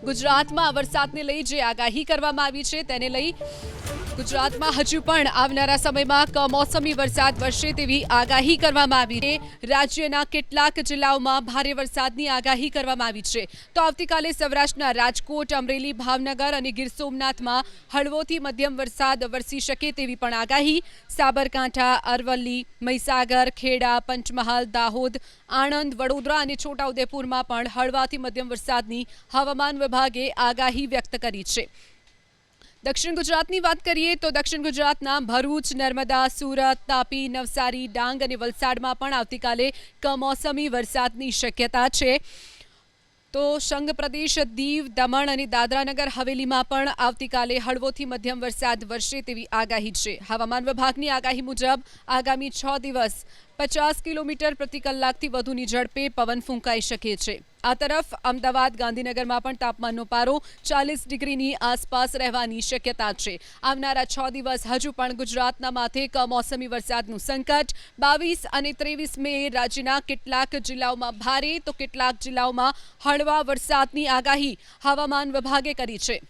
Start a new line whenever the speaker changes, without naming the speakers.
ગુજરાતમાં વરસાદને લઈ જે આગાહી કરવામાં આવી છે તેને લઈ ગુજરાતમાં હજુ પણ આવનારા સમયમાં કમોસમી વરસાદ વરસે તેવી આગાહી કરવામાં આવી છે। રાજ્યના કેટલાક જિલ્લાઓમાં ભારે વરસાદની આગાહી કરવામાં આવી છે। તો આવતીકાલે સૌરાષ્ટ્રના રાજકોટ, અમરેલી, ભાવનગર અને ગીર સોમનાથમાં હળવોથી મધ્યમ વરસાદ વરસી શકે તેવી પણ આગાહી। સાબરકાંઠા, અરવલ્લી, મહીસાગર, ખેડા, પંચમહાલ, દાહોદ, આણંદ, વડોદરા અને છોટાઉદેપુરમાં પણ હળવાથી મધ્યમ વરસાદની હવામાન વિભાગે આગાહી વ્યક્ત કરી છે। દક્ષિણ ગુજરાતની વાત કરીએ તો દક્ષિણ ગુજરાતના ભરૂચ, નર્મદા, સુરત, તાપી, નવસારી, ડાંગ અને વલસાડમાં પણ આવતીકાલે કમોસમી વરસાદની શક્યતા છે। તો સંઘ પ્રદેશ, દીવ, દમણ અને દાદરાનગર હવેલીમાં પણ આવતીકાલે હળવોથી મધ્યમ વરસાદ વરસે તેવી આગાહી છે। હવામાન વિભાગની આગાહી મુજબ આગામી 6 દિવસ 50 કિલોમીટર પ્રતિ કલાકથી વધુની ઝડપે પવન ફૂંકાઈ શકે છે। આ તરફ અમદાવાદ, ગાંધીનગરમાં પણ તાપમાનનો પારો 40 ડિગ્રીની આસપાસ રહેવાની શક્યતા છે। આવનારા 6 દિવસ હજુ પણ ગુજરાતના માથે કમોસમી વરસાદનું સંકટ। 22 અને 23 મે રાજ્યના કેટલાક જિલ્લાઓમાં ભારે તો કેટલાક જિલ્લાઓમાં હળવા વરસાદની આગાહી હવામાન વિભાગે કરી છે।